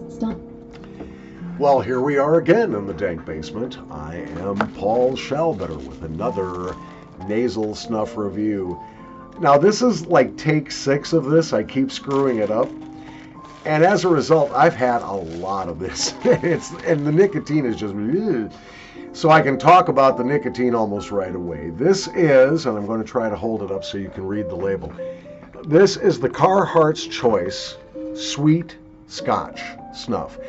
Stop. Well, here we are again in the dank basement. I am Paul Schallbetter with another nasal snuff review. Now, this is like take 6 of this. I keep screwing it up. And as a result, I've had a lot of this. And the nicotine is just. Ugh. So I can talk about the nicotine almost right away. This is, and I'm going to try to hold it up so you can read the label. This is the Carhart's Choice Sweet Scotch Snuff.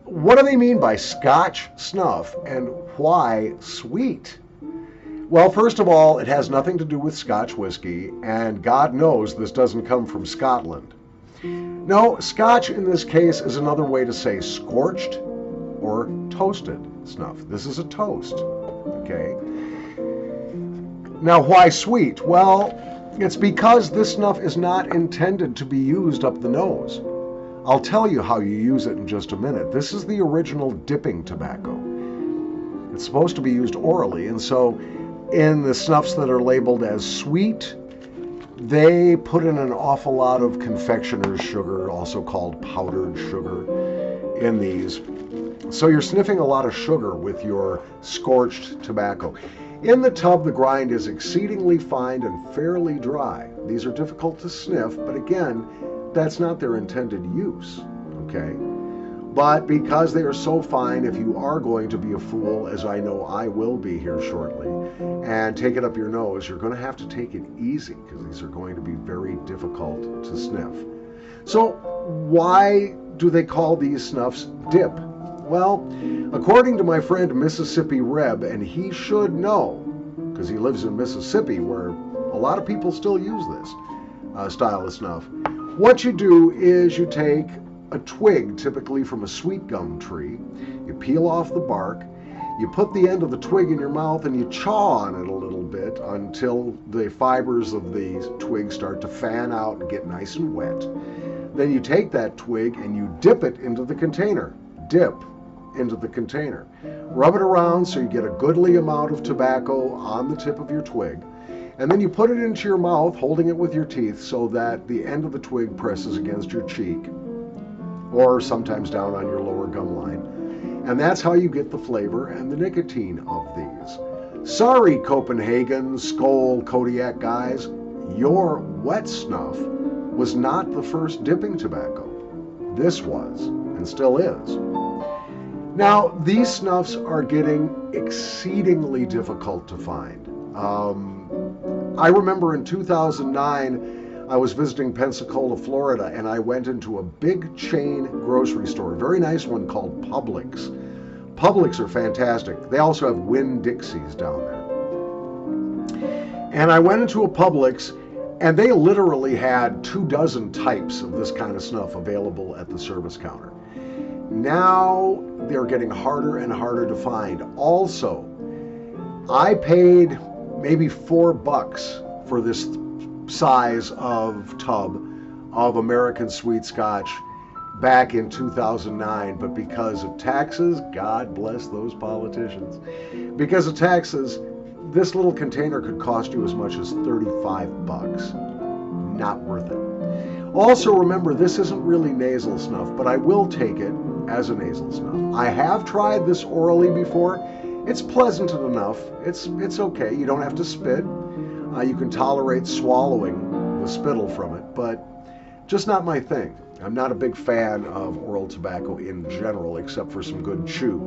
What do they mean by Scotch snuff and why sweet? Well, first of all, it has nothing to do with Scotch whiskey, and God knows this doesn't come from Scotland. No, Scotch in this case is another way to say scorched or toasted snuff. This is a toast, okay? Now, why sweet? Well, it's because this snuff is not intended to be used up the nose. I'll tell you how you use it in just a minute. This is the original dipping tobacco. It's supposed to be used orally, and so in the snuffs that are labeled as sweet, they put in an awful lot of confectioner's sugar, also called powdered sugar, in these. So you're sniffing a lot of sugar with your scorched tobacco. In the tub, the grind is exceedingly fine and fairly dry. These are difficult to sniff, but again, that's not their intended use, okay? But because they are so fine, if you are going to be a fool, as I know I will be here shortly, and take it up your nose, you're going to have to take it easy because these are going to be very difficult to sniff. So why do they call these snuffs dip? Well, according to my friend Mississippi Reb, and he should know because he lives in Mississippi where a lot of people still use this style of snuff. What you do is you take a twig, typically from a sweet gum tree, you peel off the bark, you put the end of the twig in your mouth and you chaw on it a little bit until the fibers of the twig start to fan out and get nice and wet. Then you take that twig and you dip it into the container. Dip into the container. Rub it around so you get a goodly amount of tobacco on the tip of your twig. And then you put it into your mouth, holding it with your teeth so that the end of the twig presses against your cheek, or sometimes down on your lower gum line. And that's how you get the flavor and the nicotine of these. Sorry, Copenhagen, Skoal, Kodiak guys, your wet snuff was not the first dipping tobacco. This was, and still is. Now, these snuffs are getting exceedingly difficult to find. I remember in 2009, I was visiting Pensacola, Florida, and I went into a big chain grocery store, a very nice one called Publix. Publix are fantastic. They also have Winn-Dixies down there. And I went into a Publix, and they literally had 24 types of this kind of snuff available at the service counter. Now they're getting harder and harder to find. Also, I paid maybe $4 for this size of tub of American Sweet Scotch back in 2009, but because of taxes, God bless those politicians, because of taxes, this little container could cost you as much as $35. Not worth it. Also remember, this isn't really nasal snuff, but I will take it as a nasal snuff. I have tried this orally before. It's pleasant enough. It's okay. You don't have to spit. You can tolerate swallowing the spittle from it, but just not my thing. I'm not a big fan of oral tobacco in general, except for some good chew.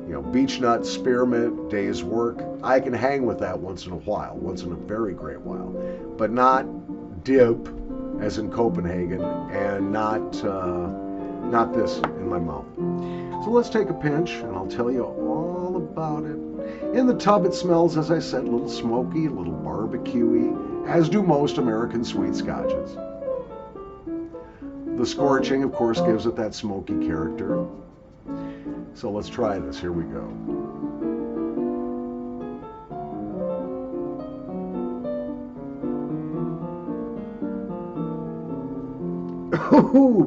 You know, beech nut, spearmint, day's work. I can hang with that once in a while, once in a very great while, but not dip, as in Copenhagen, and not this in my mouth. So let's take a pinch, and I'll tell you all about it. In the tub, it smells, as I said, a little smoky, a little barbecuey, as do most American sweet scotches. The scorching, of course, gives it that smoky character. So let's try this. Here we go.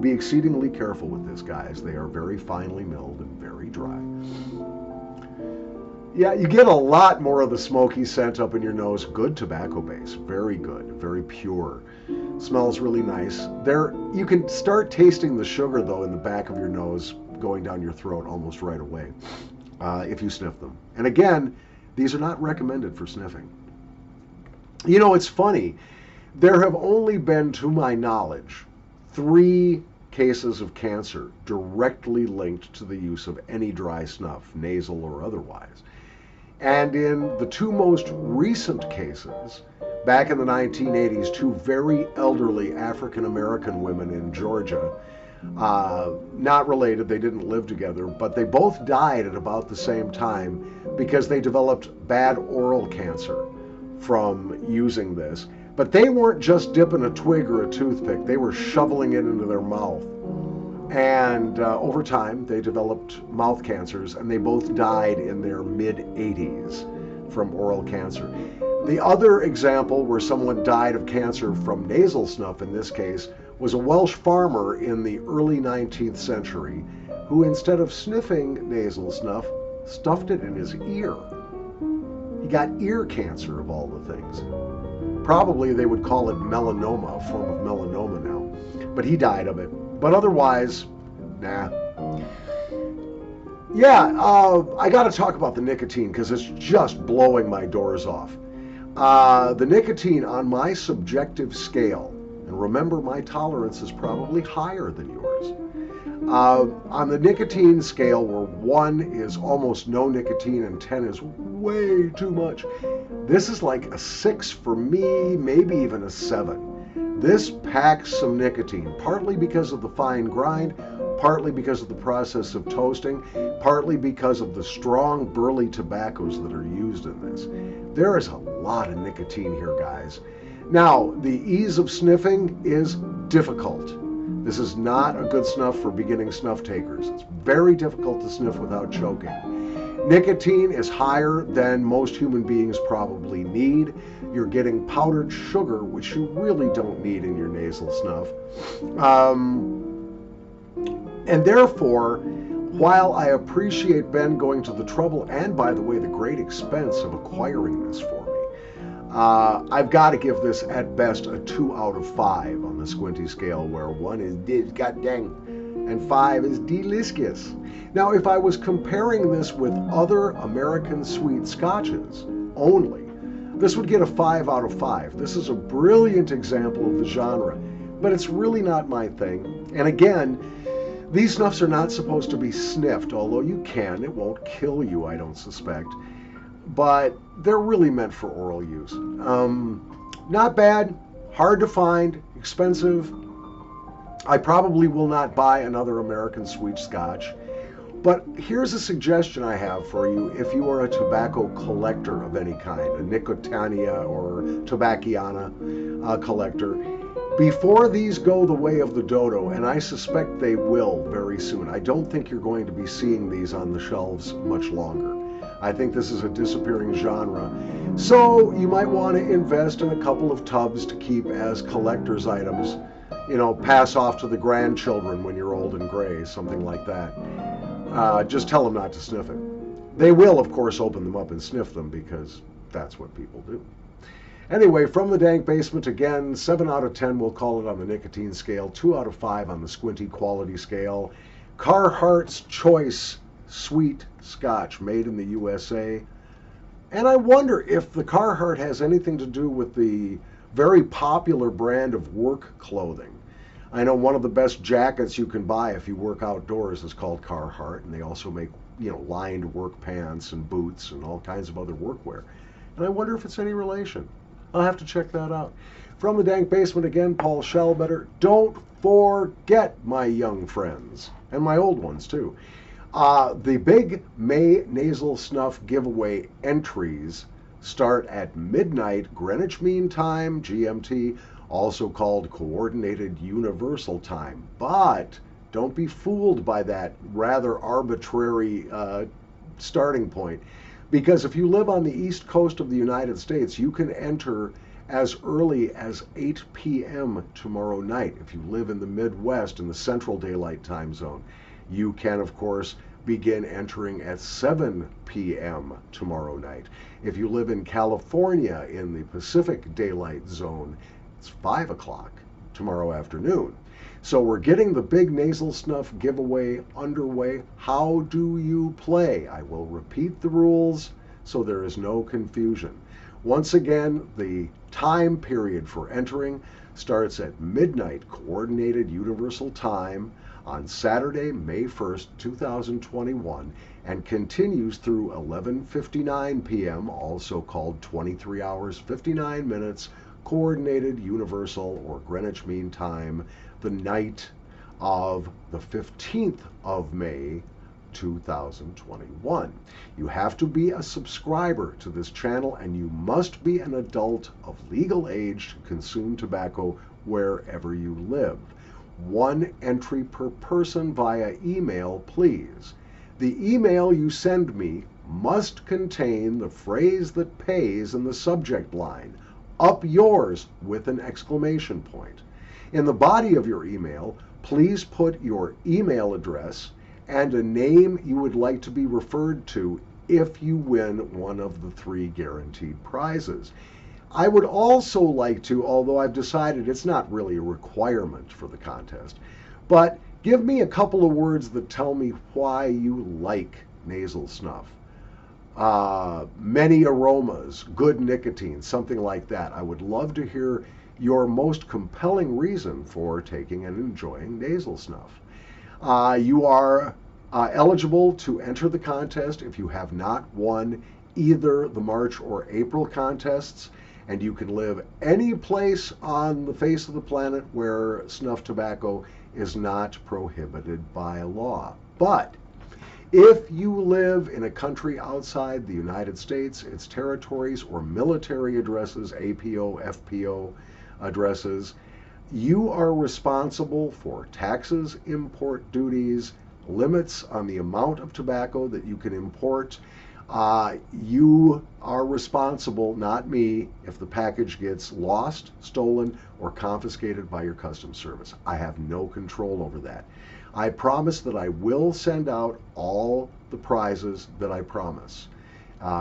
Be exceedingly careful with this, guys. They are very finely milled and very dry. Yeah, you get a lot more of the smoky scent up in your nose. Good tobacco base, very good, very pure. Smells really nice. There, you can start tasting the sugar though in the back of your nose, going down your throat almost right away if you sniff them. And again, these are not recommended for sniffing. You know, it's funny. There have only been, to my knowledge, 3 cases of cancer directly linked to the use of any dry snuff, nasal or otherwise. And in the 2 most recent cases, back in the 1980s, 2 very elderly African American women in Georgia, not related, they didn't live together, but they both died at about the same time because they developed bad oral cancer from using this. But they weren't just dipping a twig or a toothpick, they were shoveling it into their mouth. And over time, they developed mouth cancers, and they both died in their mid-80s from oral cancer. The other example where someone died of cancer from nasal snuff, in this case, was a Welsh farmer in the early 19th century who, instead of sniffing nasal snuff, stuffed it in his ear. He got ear cancer, of all the things. Probably they would call it melanoma, a form of melanoma now, but he died of it. But otherwise, nah. Yeah, I got to talk about the nicotine because it's just blowing my doors off. The nicotine on my subjective scale, and remember my tolerance is probably higher than yours. On the nicotine scale, where 1 is almost no nicotine and 10 is way too much, this is like a 6 for me, maybe even a 7. This packs some nicotine, partly because of the fine grind, partly because of the process of toasting, partly because of the strong burley tobaccos that are used in this. There is a lot of nicotine here, guys. Now, the ease of sniffing is difficult. This is not a good snuff for beginning snuff takers. It's very difficult to sniff without choking. Nicotine is higher than most human beings probably need. You're getting powdered sugar, which you really don't need in your nasal snuff. And therefore, while I appreciate Ben going to the trouble and, by the way, the great expense of acquiring this for me, I've got to give this at best a 2 out of 5 on the squinty scale, where 1 is god dang and 5 is delicious. Now, if I was comparing this with other American sweet scotches only, this would get a 5 out of 5. This is a brilliant example of the genre, but it's really not my thing. And again, these snuffs are not supposed to be sniffed, although you can. It won't kill you, I don't suspect. But they're really meant for oral use. Not bad, hard to find, expensive. I probably will not buy another American sweet scotch. But here's a suggestion I have for you if you are a tobacco collector of any kind, a Nicotania or Tobacciana collector. Before these go the way of the dodo, and I suspect they will very soon, I don't think you're going to be seeing these on the shelves much longer. I think this is a disappearing genre. So you might want to invest in a couple of tubs to keep as collector's items. You know, pass off to the grandchildren when you're old and gray, something like that. Just tell them not to sniff it. They will, of course, open them up and sniff them because that's what people do. Anyway, from the dank basement again, 7 out of 10 we'll call it on the nicotine scale, 2 out of 5 on the squinty quality scale. Carhart's Choice Sweet Scotch, made in the USA. And I wonder if the Carhart has anything to do with the very popular brand of work clothing. I know one of the best jackets you can buy if you work outdoors is called Carhart, and they also make, lined work pants and boots and all kinds of other workwear. And I wonder if it's any relation. I'll have to check that out. From the dank basement again, Paul Schellbetter. Don't forget, my young friends, and my old ones too, the big May Nasal Snuff Giveaway entries start at midnight Greenwich Mean Time, GMT, also called Coordinated Universal Time. But don't be fooled by that rather arbitrary starting point, because if you live on the east coast of the United States, you can enter as early as 8 p.m. tomorrow night. If you live in the Midwest, in the Central Daylight Time Zone, you can, of course, begin entering at 7 p.m. tomorrow night. If you live in California in the Pacific Daylight Zone, it's 5 o'clock tomorrow afternoon. So we're getting the big nasal snuff giveaway underway. How do you play? I will repeat the rules so there is no confusion. Once again, the time period for entering starts at midnight Coordinated Universal Time on Saturday, May 1st, 2021, and continues through 11:59 p.m., also called 23 hours 59 minutes, Coordinated Universal or Greenwich Mean Time, the night of the 15th of May, 2021. You have to be a subscriber to this channel, and you must be an adult of legal age to consume tobacco wherever you live. 1 entry per person via email, please. The email you send me must contain the phrase that pays in the subject line, "Up yours," with an exclamation point. In the body of your email, please put your email address and a name you would like to be referred to if you win one of the 3 guaranteed prizes. I would also like to, although I've decided it's not really a requirement for the contest, but give me a couple of words that tell me why you like nasal snuff. Many aromas, good nicotine, something like that. I would love to hear your most compelling reason for taking and enjoying nasal snuff. You are eligible to enter the contest if you have not won either the March or April contests, and you can live any place on the face of the planet where snuff tobacco is not prohibited by law. But if you live in a country outside the United States, its territories, or military addresses, APO, FPO addresses, you are responsible for taxes, import duties, limits on the amount of tobacco that you can import. You are responsible, not me, if the package gets lost, stolen, or confiscated by your customs service. I have no control over that. I promise that I will send out all the prizes that I promise.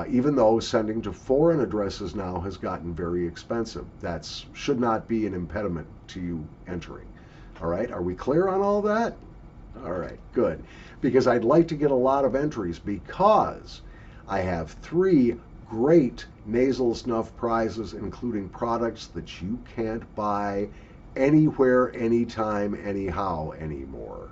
Even though sending to foreign addresses now has gotten very expensive. That should not be an impediment to you entering. All right, are we clear on all that? All right, good. Because I'd like to get a lot of entries, because I have 3 great nasal snuff prizes, including products that you can't buy anywhere, anytime, anyhow anymore.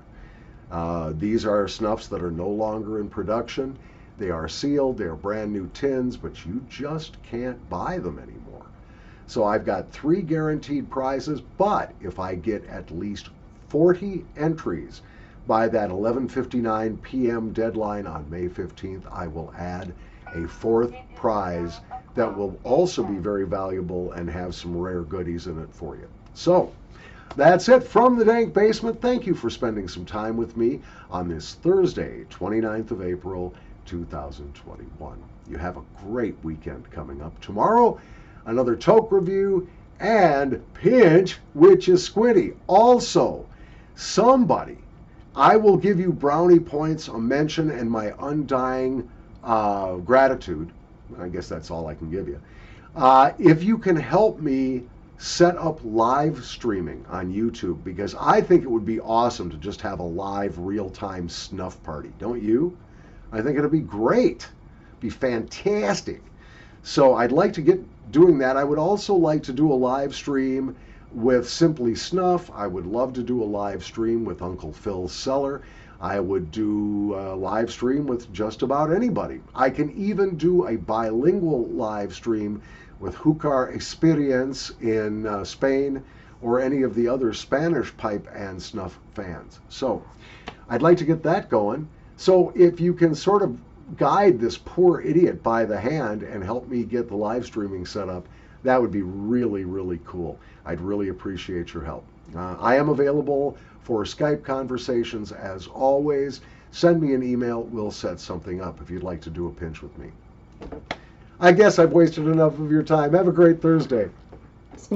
These are snuffs that are no longer in production. They are sealed, they're brand new tins, but you just can't buy them anymore. So I've got 3 guaranteed prizes, but if I get at least 40 entries by that 11:59 p.m. deadline on May 15th, I will add a 4th prize that will also be very valuable and have some rare goodies in it for you. So that's it from the Dank Basement. Thank you for spending some time with me on this Thursday, 29th of April, 2021. You have a great weekend coming up. Tomorrow, another toke review and pinch, which is squinty. Also, somebody, I will give you brownie points, a mention, and my undying gratitude. I guess that's all I can give you. If you can help me set up live streaming on YouTube, because I think it would be awesome to just have a live real-time snuff party. Don't you? I think it'd be great. Be fantastic. So I'd like to get doing that. I would also like to do a live stream with Simply Snuff. I would love to do a live stream with Uncle Phil's Cellar. I would do a live stream with just about anybody. I can even do a bilingual live stream with Hookah Experience in Spain, or any of the other Spanish pipe and snuff fans. So I'd like to get that going. So if you can sort of guide this poor idiot by the hand and help me get the live streaming set up, that would be really, really cool. I'd really appreciate your help. I am available for Skype conversations as always. Send me an email. We'll set something up if you'd like to do a pinch with me. I guess I've wasted enough of your time. Have a great Thursday.